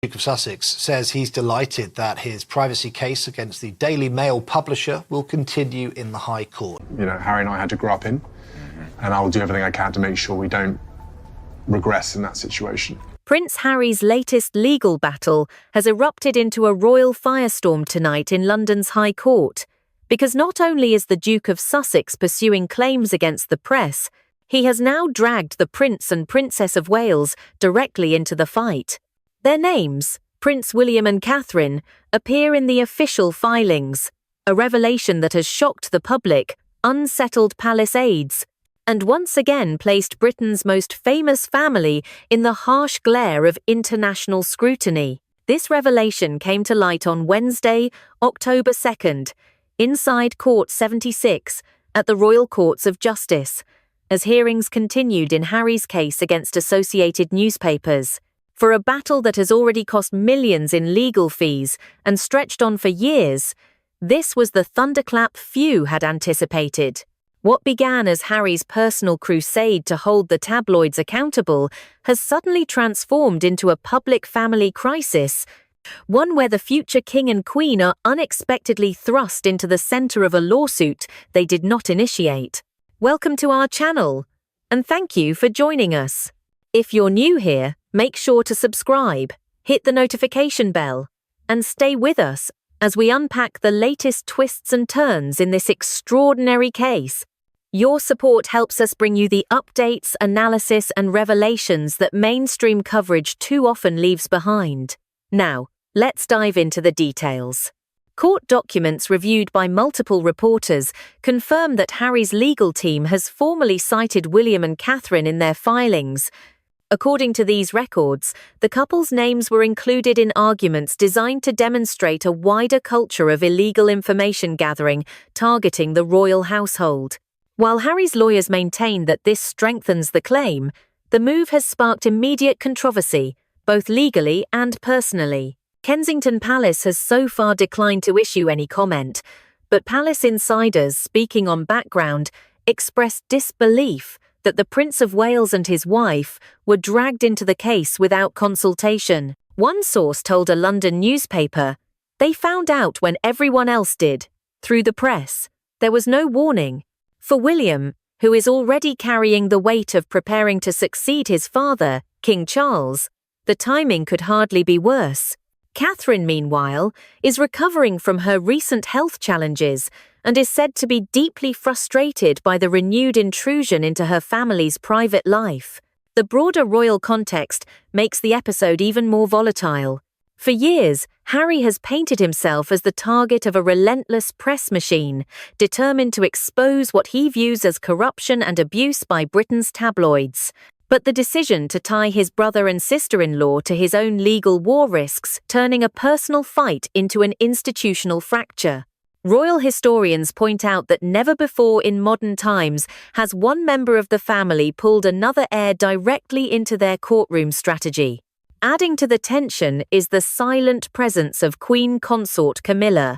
Duke of Sussex says he's delighted that his privacy case against the Daily Mail publisher will continue in the High Court. You know, Harry and I had to grow up in, and I'll do everything I can to make sure we don't regress in that situation. Prince Harry's latest legal battle has erupted into a royal firestorm tonight in London's High Court, because not only is the Duke of Sussex pursuing claims against the press, he has now dragged the Prince and Princess of Wales directly into the fight. Their names, Prince William and Catherine, appear in the official filings, a revelation that has shocked the public, unsettled palace aides, and once again placed Britain's most famous family in the harsh glare of international scrutiny. This revelation came to light on Wednesday, October 2nd, inside Court 76 at the Royal Courts of Justice, as hearings continued in Harry's case against associated newspapers. For a battle that has already cost millions in legal fees and stretched on for years, this was the thunderclap few had anticipated. What began as Harry's personal crusade to hold the tabloids accountable has suddenly transformed into a public family crisis, one where the future king and queen are unexpectedly thrust into the center of a lawsuit they did not initiate. Welcome to our channel, and thank you for joining us. If you're new here, make sure to subscribe, hit the notification bell, and stay with us as we unpack the latest twists and turns in this extraordinary case. Your support helps us bring you the updates, analysis, and revelations that mainstream coverage too often leaves behind. Now, let's dive into the details. Court documents reviewed by multiple reporters confirm that Harry's legal team has formally cited William and Catherine in their filings. According to these records, the couple's names were included in arguments designed to demonstrate a wider culture of illegal information gathering targeting the royal household. While Harry's lawyers maintain that this strengthens the claim, the move has sparked immediate controversy, both legally and personally. Kensington Palace has so far declined to issue any comment, but palace insiders speaking on background expressed disbelief that the Prince of Wales and his wife were dragged into the case without consultation. One source told a London newspaper, "They found out when everyone else did, through the press. There was no warning." For William, who is already carrying the weight of preparing to succeed his father, King Charles, the timing could hardly be worse. Catherine, meanwhile, is recovering from her recent health challenges and is said to be deeply frustrated by the renewed intrusion into her family's private life. The broader royal context makes the episode even more volatile. For years, Harry has painted himself as the target of a relentless press machine, determined to expose what he views as corruption and abuse by Britain's tabloids. But the decision to tie his brother and sister-in-law to his own legal war risks turning a personal fight into an institutional fracture. Royal historians point out that never before in modern times has one member of the family pulled another heir directly into their courtroom strategy. Adding to the tension is the silent presence of Queen Consort Camilla.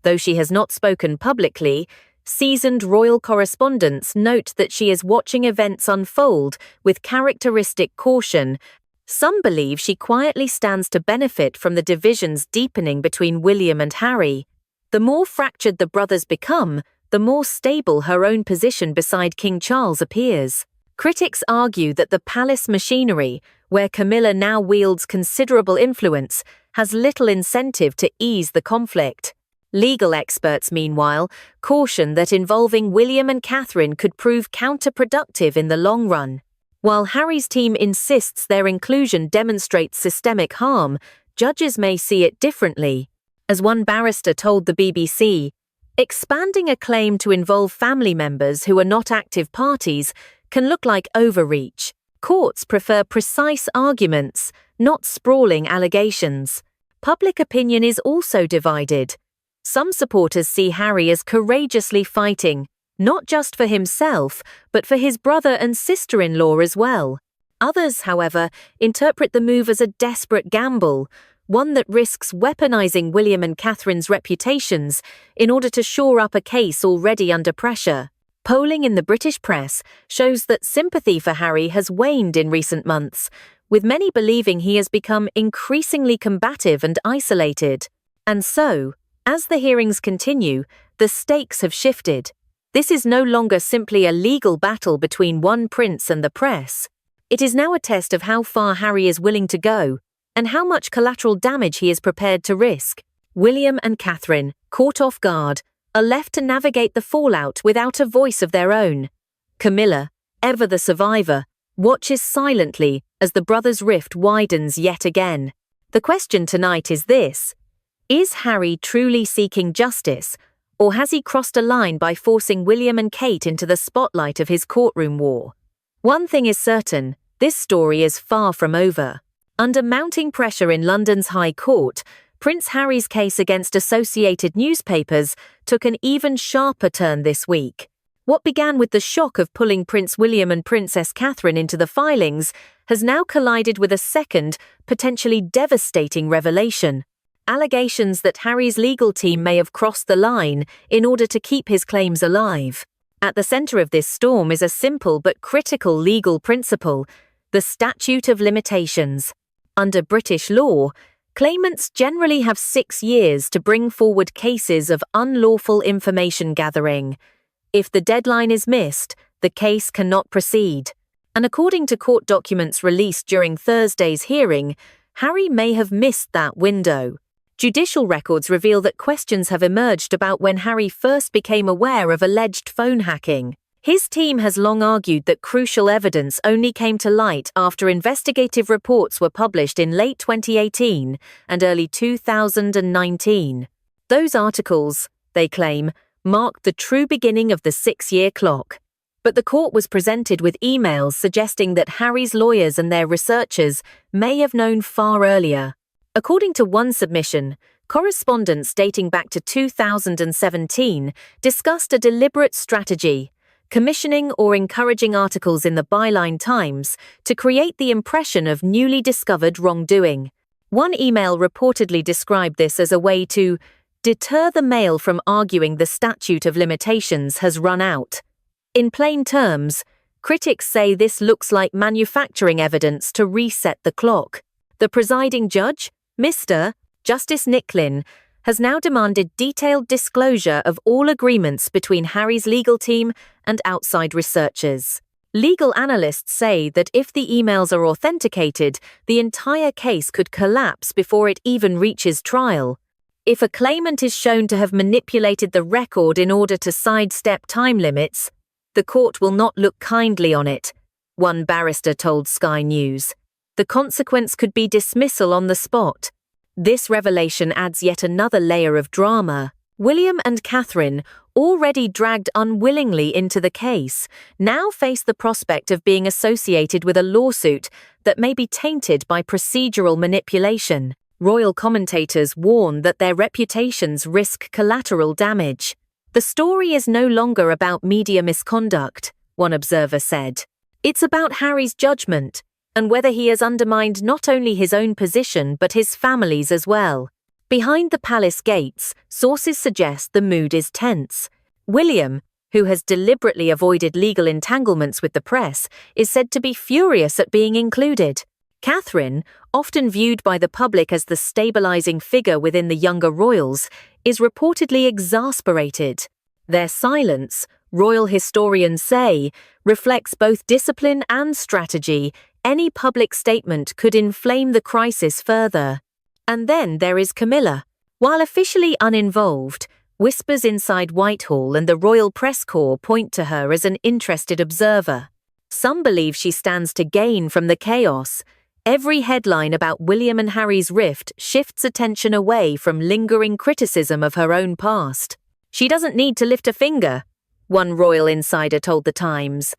Though she has not spoken publicly, seasoned royal correspondents note that she is watching events unfold with characteristic caution. Some believe she quietly stands to benefit from the divisions deepening between William and Harry. The more fractured the brothers become, the more stable her own position beside King Charles appears. Critics argue that the palace machinery, where Camilla now wields considerable influence, has little incentive to ease the conflict. Legal experts, meanwhile, caution that involving William and Catherine could prove counterproductive in the long run. While Harry's team insists their inclusion demonstrates systemic harm, judges may see it differently. As one barrister told the BBC, expanding a claim to involve family members who are not active parties can look like overreach. Courts prefer precise arguments, not sprawling allegations. Public opinion is also divided. Some supporters see Harry as courageously fighting, not just for himself, but for his brother and sister-in-law as well. Others, however, interpret the move as a desperate gamble, one that risks weaponizing William and Catherine's reputations in order to shore up a case already under pressure. Polling in the British press shows that sympathy for Harry has waned in recent months, with many believing he has become increasingly combative and isolated. And so, as the hearings continue, the stakes have shifted. This is no longer simply a legal battle between one prince and the press. It is now a test of how far Harry is willing to go, and how much collateral damage he is prepared to risk. William and Catherine, caught off guard, are left to navigate the fallout without a voice of their own. Camilla, ever the survivor, watches silently as the brothers' rift widens yet again. The question tonight is this: is Harry truly seeking justice, or has he crossed a line by forcing William and Kate into the spotlight of his courtroom war? One thing is certain, this story is far from over. Under mounting pressure in London's High Court, Prince Harry's case against associated newspapers took an even sharper turn this week. What began with the shock of pulling Prince William and Princess Catherine into the filings has now collided with a second, potentially devastating revelation. Allegations that Harry's legal team may have crossed the line in order to keep his claims alive. At the centre of this storm is a simple but critical legal principle: the statute of limitations. Under British law, claimants generally have 6 years to bring forward cases of unlawful information gathering. If the deadline is missed, the case cannot proceed. And according to court documents released during Thursday's hearing, Harry may have missed that window. Judicial records reveal that questions have emerged about when Harry first became aware of alleged phone hacking. His team has long argued that crucial evidence only came to light after investigative reports were published in late 2018 and early 2019. Those articles, they claim, marked the true beginning of the 6-year clock. But the court was presented with emails suggesting that Harry's lawyers and their researchers may have known far earlier. According to one submission, correspondence dating back to 2017 discussed a deliberate strategy, commissioning or encouraging articles in the Byline Times to create the impression of newly discovered wrongdoing. One email reportedly described this as a way to deter the Mail from arguing the statute of limitations has run out. In plain terms, critics say this looks like manufacturing evidence to reset the clock. The presiding judge, Mr. Justice Nicklin, has now demanded detailed disclosure of all agreements between Harry's legal team and outside researchers. Legal analysts say that if the emails are authenticated, the entire case could collapse before it even reaches trial. If a claimant is shown to have manipulated the record in order to sidestep time limits, the court will not look kindly on it, one barrister told Sky News. The consequence could be dismissal on the spot. This revelation adds yet another layer of drama. William and Catherine, already dragged unwillingly into the case, now face the prospect of being associated with a lawsuit that may be tainted by procedural manipulation. Royal commentators warn that their reputations risk collateral damage. The story is no longer about media misconduct, one observer said. It's about Harry's judgment, and whether he has undermined not only his own position but his family's as well. Behind the palace gates, sources suggest the mood is tense. William, who has deliberately avoided legal entanglements with the press, is said to be furious at being included. Catherine, often viewed by the public as the stabilizing figure within the younger royals, is reportedly exasperated. Their silence, royal historians say, reflects both discipline and strategy. Any public statement could inflame the crisis further. And then there is Camilla. While officially uninvolved, whispers inside Whitehall and the Royal Press Corps point to her as an interested observer. Some believe she stands to gain from the chaos. Every headline about William and Harry's rift shifts attention away from lingering criticism of her own past. She doesn't need to lift a finger, one royal insider told The Times.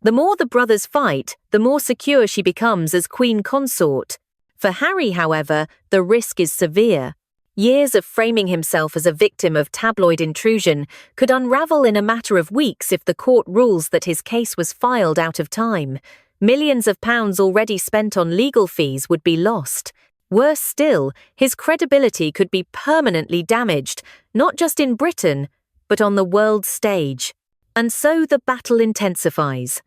The more the brothers fight, the more secure she becomes as queen consort. For Harry, however, the risk is severe. Years of framing himself as a victim of tabloid intrusion could unravel in a matter of weeks if the court rules that his case was filed out of time. Millions of pounds already spent on legal fees would be lost. Worse still, his credibility could be permanently damaged, not just in Britain, but on the world stage. And so the battle intensifies.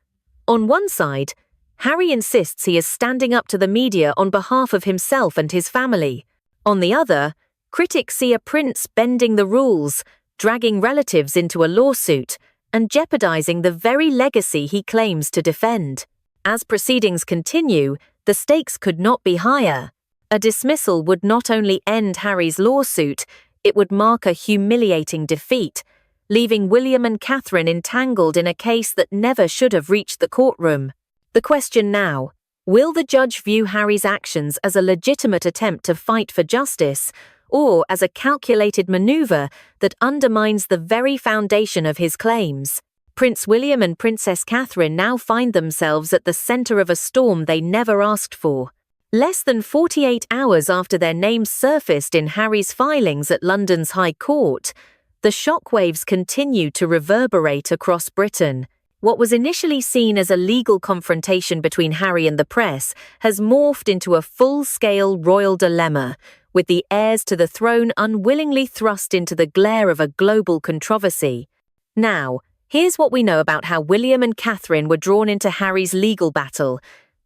On one side, Harry insists he is standing up to the media on behalf of himself and his family. On the other, critics see a prince bending the rules, dragging relatives into a lawsuit, and jeopardizing the very legacy he claims to defend. As proceedings continue, the stakes could not be higher. A dismissal would not only end Harry's lawsuit, it would mark a humiliating defeat, leaving William and Catherine entangled in a case that never should have reached the courtroom. The question now: will the judge view Harry's actions as a legitimate attempt to fight for justice, or as a calculated maneuver that undermines the very foundation of his claims? Prince William and Princess Catherine now find themselves at the center of a storm they never asked for. Less than 48 hours after their names surfaced in Harry's filings at London's High Court, the shockwaves continue to reverberate across Britain. What was initially seen as a legal confrontation between Harry and the press has morphed into a full-scale royal dilemma, with the heirs to the throne unwillingly thrust into the glare of a global controversy. Now, here's what we know about how William and Catherine were drawn into Harry's legal battle,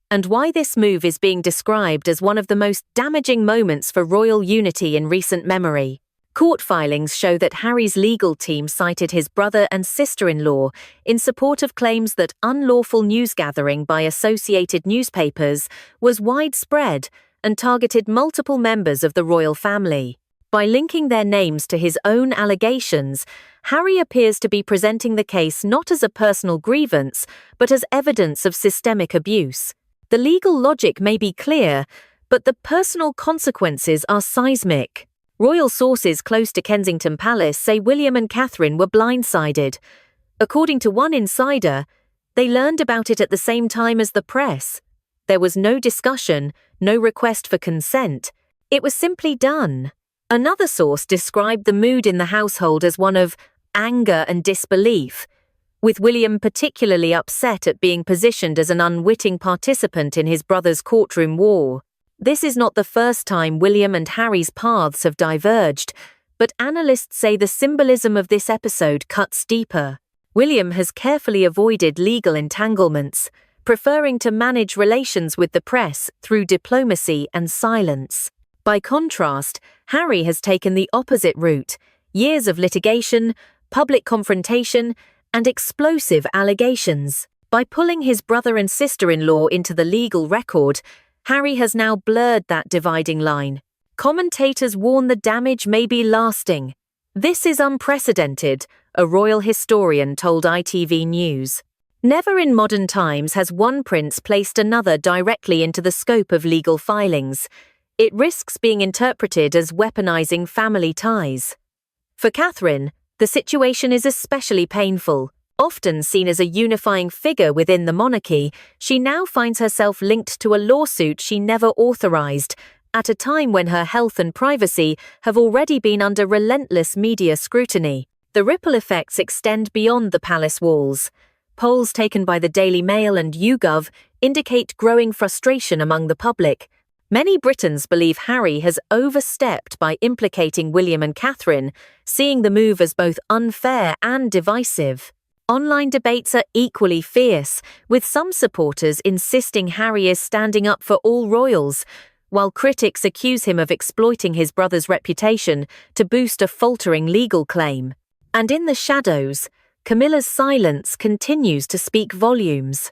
and why this move is being described as one of the most damaging moments for royal unity in recent memory. Court filings show that Harry's legal team cited his brother and sister-in-law in support of claims that unlawful news gathering by associated newspapers was widespread and targeted multiple members of the royal family. By linking their names to his own allegations, Harry appears to be presenting the case not as a personal grievance, but as evidence of systemic abuse. The legal logic may be clear, but the personal consequences are seismic. Royal sources close to Kensington Palace say William and Catherine were blindsided. According to one insider, they learned about it at the same time as the press. There was no discussion, no request for consent. It was simply done. Another source described the mood in the household as one of anger and disbelief, with William particularly upset at being positioned as an unwitting participant in his brother's courtroom war. This is not the first time William and Harry's paths have diverged, but analysts say the symbolism of this episode cuts deeper. William has carefully avoided legal entanglements, preferring to manage relations with the press through diplomacy and silence. By contrast, Harry has taken the opposite route: years of litigation, public confrontation, and explosive allegations. By pulling his brother and sister-in-law into the legal record, Harry has now blurred that dividing line. Commentators warn the damage may be lasting. "This is unprecedented," a royal historian told ITV News. Never in modern times has one prince placed another directly into the scope of legal filings. It risks being interpreted as weaponizing family ties. For Catherine, the situation is especially painful. Often seen as a unifying figure within the monarchy, she now finds herself linked to a lawsuit she never authorized, at a time when her health and privacy have already been under relentless media scrutiny. The ripple effects extend beyond the palace walls. Polls taken by the Daily Mail and YouGov indicate growing frustration among the public. Many Britons believe Harry has overstepped by implicating William and Catherine, seeing the move as both unfair and divisive. Online debates are equally fierce, with some supporters insisting Harry is standing up for all royals, while critics accuse him of exploiting his brother's reputation to boost a faltering legal claim. And in the shadows, Camilla's silence continues to speak volumes.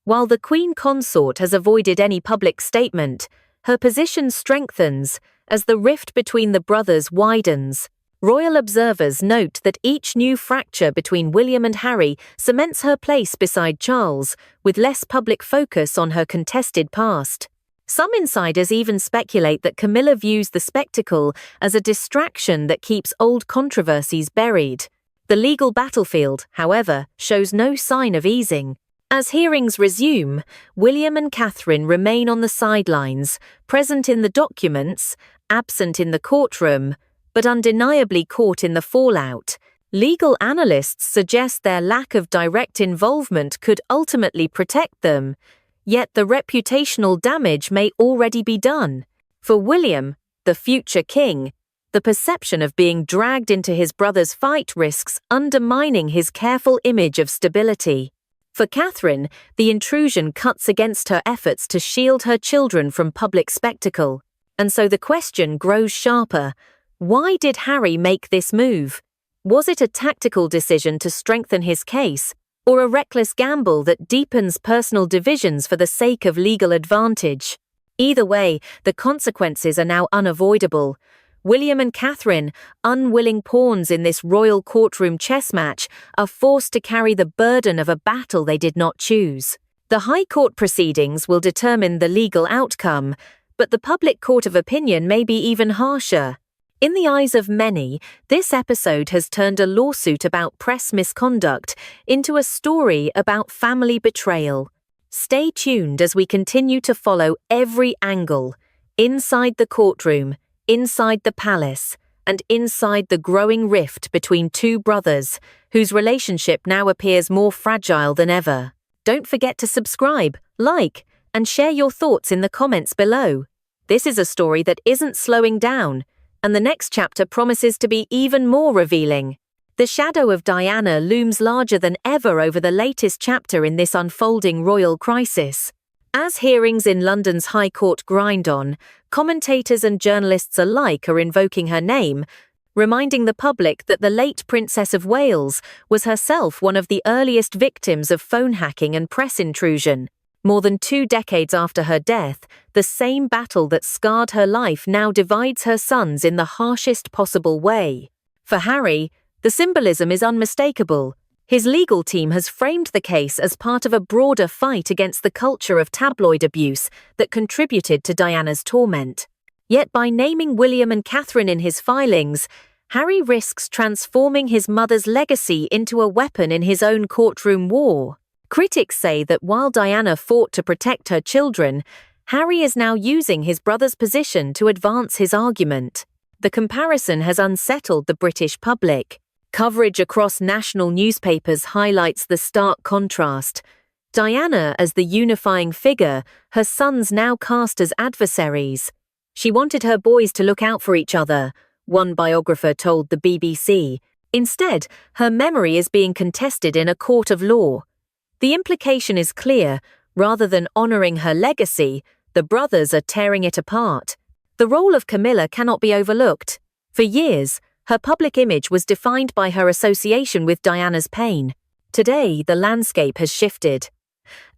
While the Queen Consort has avoided any public statement, her position strengthens as the rift between the brothers widens. Royal observers note that each new fracture between William and Harry cements her place beside Charles, with less public focus on her contested past. Some insiders even speculate that Camilla views the spectacle as a distraction that keeps old controversies buried. The legal battlefield, however, shows no sign of easing. As hearings resume, William and Catherine remain on the sidelines, present in the documents, absent in the courtroom, but undeniably caught in the fallout. Legal analysts suggest their lack of direct involvement could ultimately protect them, yet the reputational damage may already be done. For William, the future king, the perception of being dragged into his brother's fight risks undermining his careful image of stability. For Catherine, the intrusion cuts against her efforts to shield her children from public spectacle. And so the question grows sharper. Why did Harry make this move? Was it a tactical decision to strengthen his case, or a reckless gamble that deepens personal divisions for the sake of legal advantage? Either way, the consequences are now unavoidable. William and Catherine, unwilling pawns in this royal courtroom chess match, are forced to carry the burden of a battle they did not choose. The High Court proceedings will determine the legal outcome, but the public court of opinion may be even harsher. In the eyes of many, this episode has turned a lawsuit about press misconduct into a story about family betrayal. Stay tuned as we continue to follow every angle, inside the courtroom, inside the palace, and inside the growing rift between two brothers, whose relationship now appears more fragile than ever. Don't forget to subscribe, like, and share your thoughts in the comments below. This is a story that isn't slowing down, and the next chapter promises to be even more revealing. The shadow of Diana looms larger than ever over the latest chapter in this unfolding royal crisis. As hearings in London's High Court grind on, commentators and journalists alike are invoking her name, reminding the public that the late Princess of Wales was herself one of the earliest victims of phone hacking and press intrusion. More than 2 decades after her death, the same battle that scarred her life now divides her sons in the harshest possible way. For Harry, the symbolism is unmistakable. His legal team has framed the case as part of a broader fight against the culture of tabloid abuse that contributed to Diana's torment. Yet by naming William and Catherine in his filings, Harry risks transforming his mother's legacy into a weapon in his own courtroom war. Critics say that while Diana fought to protect her children, Harry is now using his brother's position to advance his argument. The comparison has unsettled the British public. Coverage across national newspapers highlights the stark contrast. Diana as the unifying figure, her sons now cast as adversaries. She wanted her boys to look out for each other, one biographer told the BBC. Instead, her memory is being contested in a court of law. The implication is clear. Rather than honouring her legacy, the brothers are tearing it apart. The role of Camilla cannot be overlooked. For years, her public image was defined by her association with Diana's pain. Today, the landscape has shifted.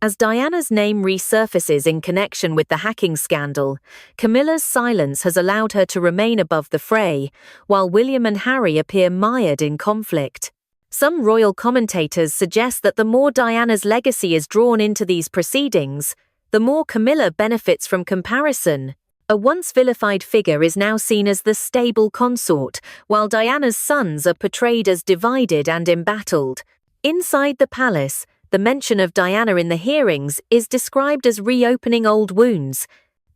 As Diana's name resurfaces in connection with the hacking scandal, Camilla's silence has allowed her to remain above the fray, while William and Harry appear mired in conflict. Some royal commentators suggest that the more Diana's legacy is drawn into these proceedings, the more Camilla benefits from comparison. A once vilified figure is now seen as the stable consort, while Diana's sons are portrayed as divided and embattled. Inside the palace, the mention of Diana in the hearings is described as reopening old wounds.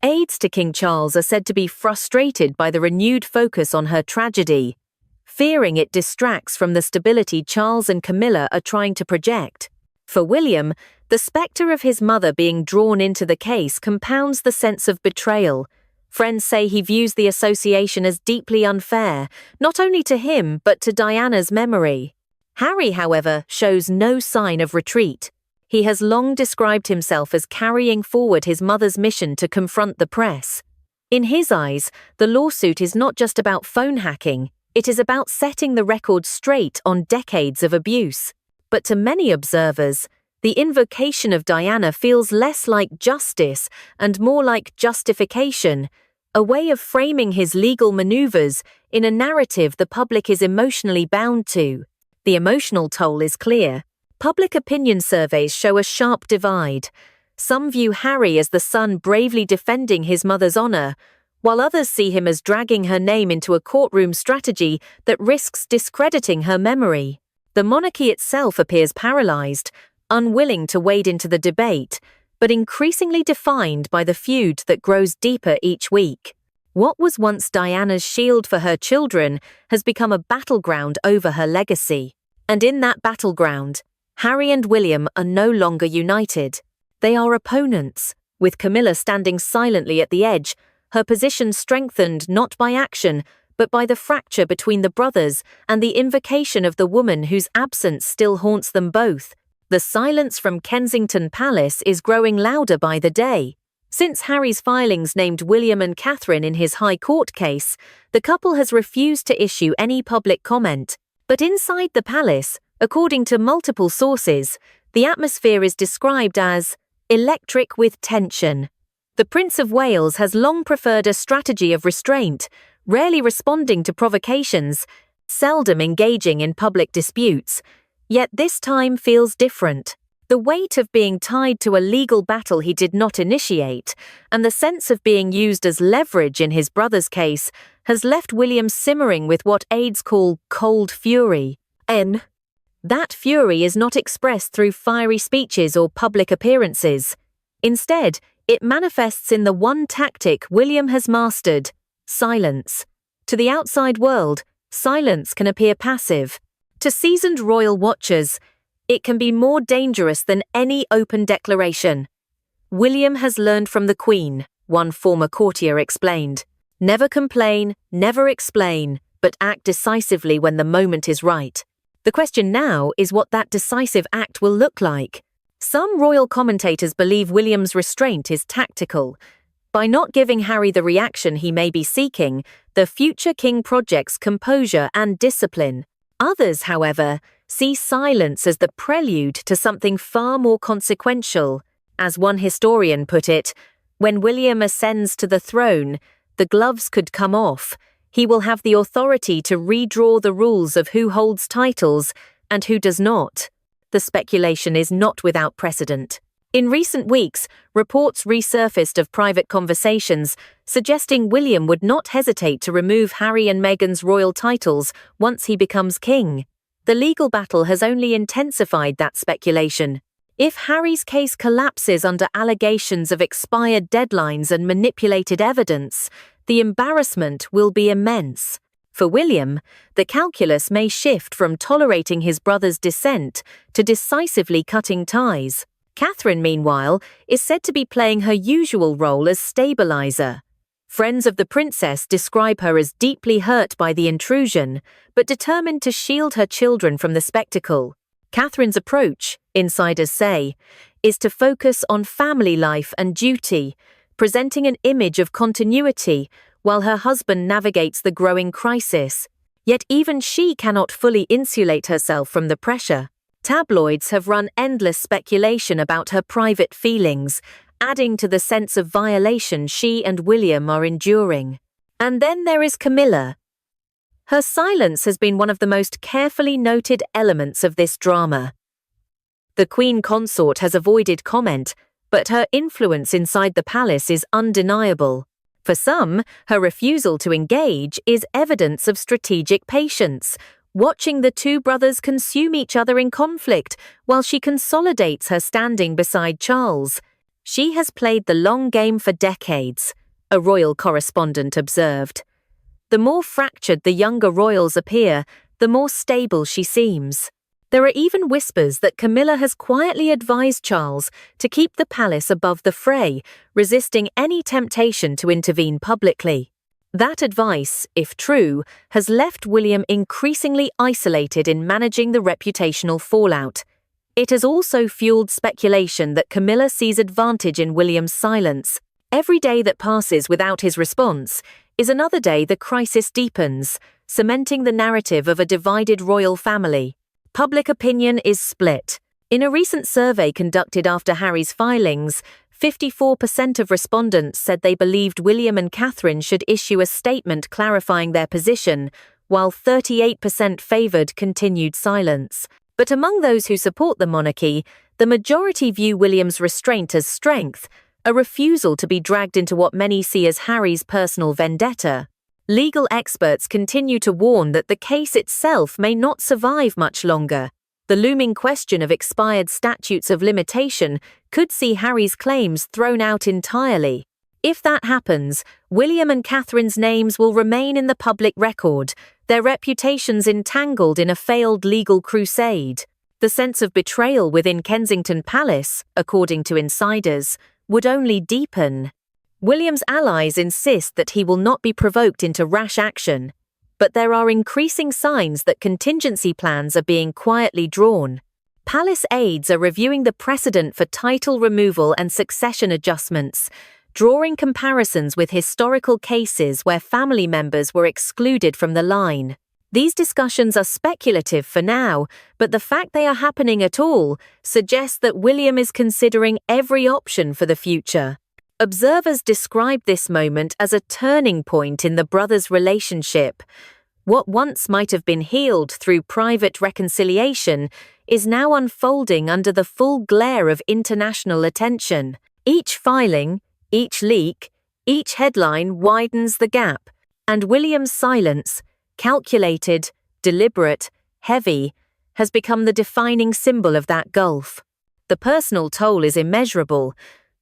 Aides to King Charles are said to be frustrated by the renewed focus on her tragedy, fearing it distracts from the stability Charles and Camilla are trying to project. For William, the spectre of his mother being drawn into the case compounds the sense of betrayal. Friends say he views the association as deeply unfair, not only to him but to Diana's memory. Harry, however, shows no sign of retreat. He has long described himself as carrying forward his mother's mission to confront the press. In his eyes, the lawsuit is not just about phone hacking, it is about setting the record straight on decades of abuse. But to many observers, the invocation of Diana feels less like justice and more like justification, a way of framing his legal maneuvers in a narrative the public is emotionally bound to. The emotional toll is clear. Public opinion surveys show a sharp divide. Some view Harry as the son bravely defending his mother's honour, while others see him as dragging her name into a courtroom strategy that risks discrediting her memory. The monarchy itself appears paralysed, unwilling to wade into the debate, but increasingly defined by the feud that grows deeper each week. What was once Diana's shield for her children has become a battleground over her legacy. And in that battleground, Harry and William are no longer united. They are opponents, with Camilla standing silently at the edge, her position strengthened not by action, but by the fracture between the brothers and the invocation of the woman whose absence still haunts them both. The silence from Kensington Palace is growing louder by the day. Since Harry's filings named William and Catherine in his High Court case, the couple has refused to issue any public comment. But inside the palace, according to multiple sources, the atmosphere is described as electric with tension. The Prince of Wales has long preferred a strategy of restraint, rarely responding to provocations, seldom engaging in public disputes, yet this time feels different. The weight of being tied to a legal battle he did not initiate, and the sense of being used as leverage in his brother's case, has left William simmering with what aides call cold fury. That fury is not expressed through fiery speeches or public appearances. Instead, it manifests in the one tactic William has mastered: silence. To the outside world, silence can appear passive. To seasoned royal watchers, it can be more dangerous than any open declaration. William has learned from the Queen, one former courtier explained. Never complain, never explain, but act decisively when the moment is right. The question now is what that decisive act will look like. Some royal commentators believe William's restraint is tactical. By not giving Harry the reaction he may be seeking, the future king projects composure and discipline. Others, however, see silence as the prelude to something far more consequential. As one historian put it, when William ascends to the throne, the gloves could come off. He will have the authority to redraw the rules of who holds titles and who does not. The speculation is not without precedent. In recent weeks, reports resurfaced of private conversations suggesting William would not hesitate to remove Harry and Meghan's royal titles once he becomes king. The legal battle has only intensified that speculation. If Harry's case collapses under allegations of expired deadlines and manipulated evidence, the embarrassment will be immense. For William, the calculus may shift from tolerating his brother's dissent to decisively cutting ties. Catherine, meanwhile, is said to be playing her usual role as stabilizer. Friends of the princess describe her as deeply hurt by the intrusion, but determined to shield her children from the spectacle. Catherine's approach, insiders say, is to focus on family life and duty, presenting an image of continuity while her husband navigates the growing crisis. Yet even she cannot fully insulate herself from the pressure. Tabloids have run endless speculation about her private feelings, adding to the sense of violation she and William are enduring. And then there is Camilla. Her silence has been one of the most carefully noted elements of this drama. The Queen consort has avoided comment, but her influence inside the palace is undeniable. For some, her refusal to engage is evidence of strategic patience, watching the two brothers consume each other in conflict while she consolidates her standing beside Charles. She has played the long game for decades, a royal correspondent observed. The more fractured the younger royals appear, the more stable she seems. There are even whispers that Camilla has quietly advised Charles to keep the palace above the fray, resisting any temptation to intervene publicly. That advice, if true, has left William increasingly isolated in managing the reputational fallout. It has also fueled speculation that Camilla sees advantage in William's silence. Every day that passes without his response is another day the crisis deepens, cementing the narrative of a divided royal family. Public opinion is split. In a recent survey conducted after Harry's filings, 54% of respondents said they believed William and Catherine should issue a statement clarifying their position, while 38% favoured continued silence. But among those who support the monarchy, the majority view William's restraint as strength, a refusal to be dragged into what many see as Harry's personal vendetta. Legal experts continue to warn that the case itself may not survive much longer. The looming question of expired statutes of limitation could see Harry's claims thrown out entirely. If that happens, William and Catherine's names will remain in the public record, their reputations entangled in a failed legal crusade. The sense of betrayal within Kensington Palace, according to insiders, would only deepen. William's allies insist that he will not be provoked into rash action, but there are increasing signs that contingency plans are being quietly drawn. Palace aides are reviewing the precedent for title removal and succession adjustments, drawing comparisons with historical cases where family members were excluded from the line. These discussions are speculative for now, but the fact they are happening at all suggests that William is considering every option for the future. Observers describe this moment as a turning point in the brothers' relationship. What once might have been healed through private reconciliation is now unfolding under the full glare of international attention. Each filing, each leak, each headline widens the gap, and William's silence, calculated, deliberate, heavy, has become the defining symbol of that gulf. The personal toll is immeasurable.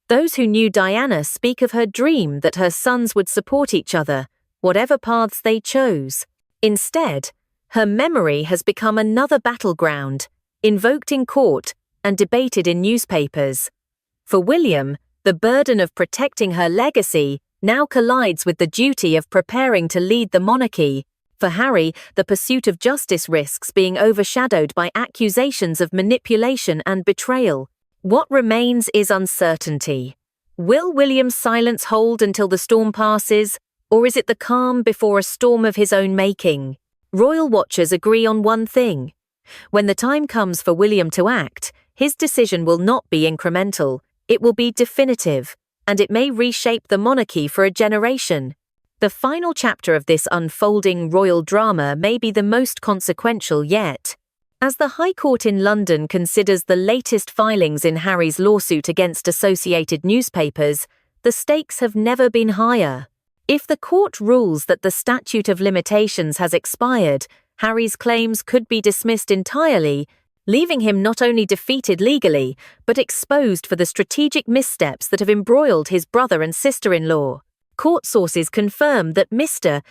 Those who knew Diana speak of her dream that her sons would support each other, whatever paths they chose. Instead, her memory has become another battleground, invoked in court and debated in newspapers. For William, the burden of protecting her legacy now collides with the duty of preparing to lead the monarchy. For Harry, the pursuit of justice risks being overshadowed by accusations of manipulation and betrayal. What remains is uncertainty. Will William's silence hold until the storm passes, or is it the calm before a storm of his own making? Royal watchers agree on one thing. When the time comes for William to act, his decision will not be incremental, it will be definitive, and it may reshape the monarchy for a generation. The final chapter of this unfolding royal drama may be the most consequential yet. As the High Court in London considers the latest filings in Harry's lawsuit against associated newspapers, the stakes have never been higher. If the court rules that the statute of limitations has expired, Harry's claims could be dismissed entirely, leaving him not only defeated legally, but exposed for the strategic missteps that have embroiled his brother and sister-in-law. Court sources confirm that Mr.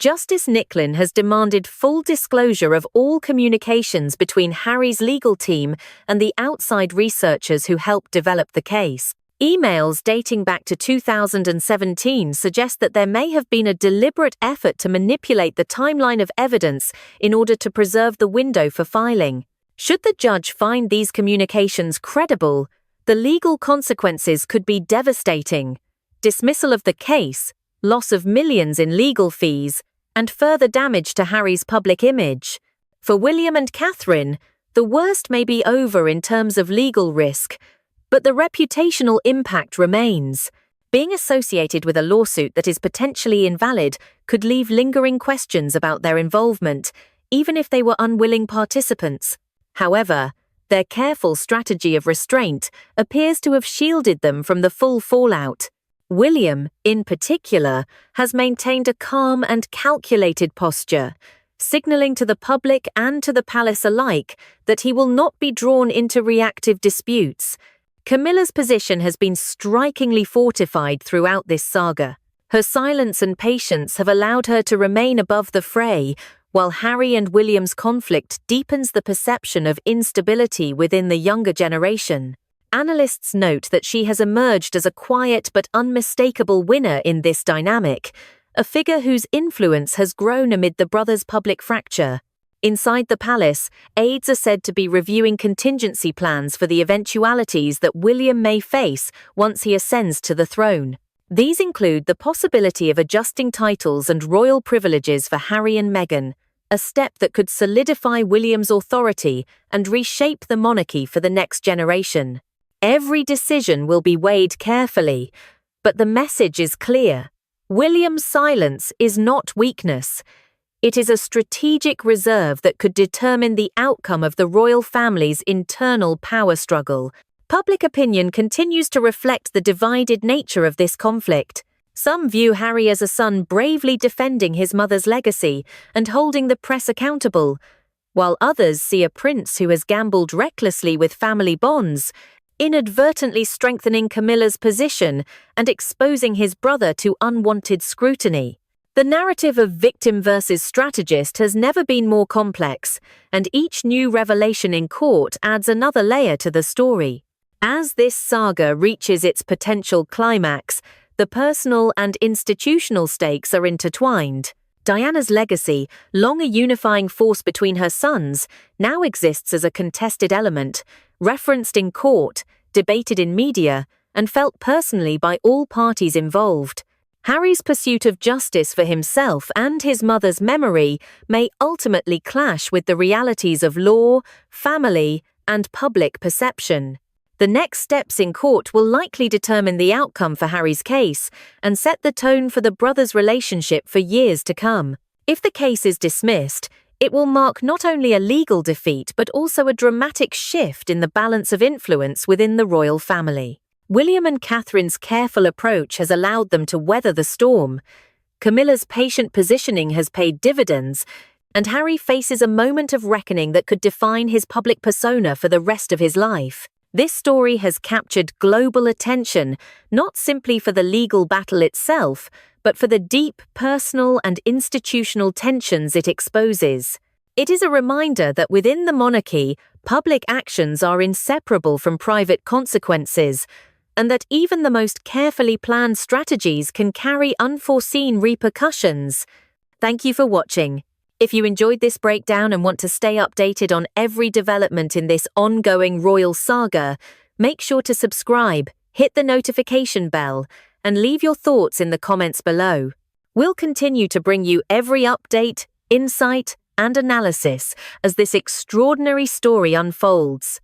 Justice Nicklin has demanded full disclosure of all communications between Harry's legal team and the outside researchers who helped develop the case. Emails dating back to 2017 suggest that there may have been a deliberate effort to manipulate the timeline of evidence in order to preserve the window for filing. Should the judge find these communications credible, the legal consequences could be devastating. Dismissal of the case, loss of millions in legal fees, and further damage to Harry's public image. For William and Catherine, the worst may be over in terms of legal risk, but the reputational impact remains. Being associated with a lawsuit that is potentially invalid could leave lingering questions about their involvement, even if they were unwilling participants. However, their careful strategy of restraint appears to have shielded them from the full fallout. William, in particular, has maintained a calm and calculated posture, signaling to the public and to the palace alike that he will not be drawn into reactive disputes. Camilla's position has been strikingly fortified throughout this saga. Her silence and patience have allowed her to remain above the fray, while Harry and William's conflict deepens the perception of instability within the younger generation. Analysts note that she has emerged as a quiet but unmistakable winner in this dynamic, a figure whose influence has grown amid the brothers' public fracture. Inside the palace, aides are said to be reviewing contingency plans for the eventualities that William may face once he ascends to the throne. These include the possibility of adjusting titles and royal privileges for Harry and Meghan, a step that could solidify William's authority and reshape the monarchy for the next generation. Every decision will be weighed carefully, but the message is clear. William's silence is not weakness. It is a strategic reserve that could determine the outcome of the royal family's internal power struggle. Public opinion continues to reflect the divided nature of this conflict. Some view Harry as a son bravely defending his mother's legacy and holding the press accountable, while others see a prince who has gambled recklessly with family bonds, inadvertently strengthening Camilla's position and exposing his brother to unwanted scrutiny. The narrative of victim versus strategist has never been more complex, and each new revelation in court adds another layer to the story. As this saga reaches its potential climax, the personal and institutional stakes are intertwined. Diana's legacy, long a unifying force between her sons, now exists as a contested element, referenced in court, debated in media, and felt personally by all parties involved. Harry's pursuit of justice for himself and his mother's memory may ultimately clash with the realities of law, family, and public perception. The next steps in court will likely determine the outcome for Harry's case and set the tone for the brothers' relationship for years to come. If the case is dismissed, it will mark not only a legal defeat but also a dramatic shift in the balance of influence within the royal family. William and Catherine's careful approach has allowed them to weather the storm. Camilla's patient positioning has paid dividends, and Harry faces a moment of reckoning that could define his public persona for the rest of his life. This story has captured global attention, not simply for the legal battle itself, but for the deep personal and institutional tensions it exposes. It is a reminder that within the monarchy, public actions are inseparable from private consequences, and that even the most carefully planned strategies can carry unforeseen repercussions. Thank you for watching. If you enjoyed this breakdown and want to stay updated on every development in this ongoing royal saga, make sure to subscribe, hit the notification bell, and leave your thoughts in the comments below. We'll continue to bring you every update, insight, and analysis as this extraordinary story unfolds.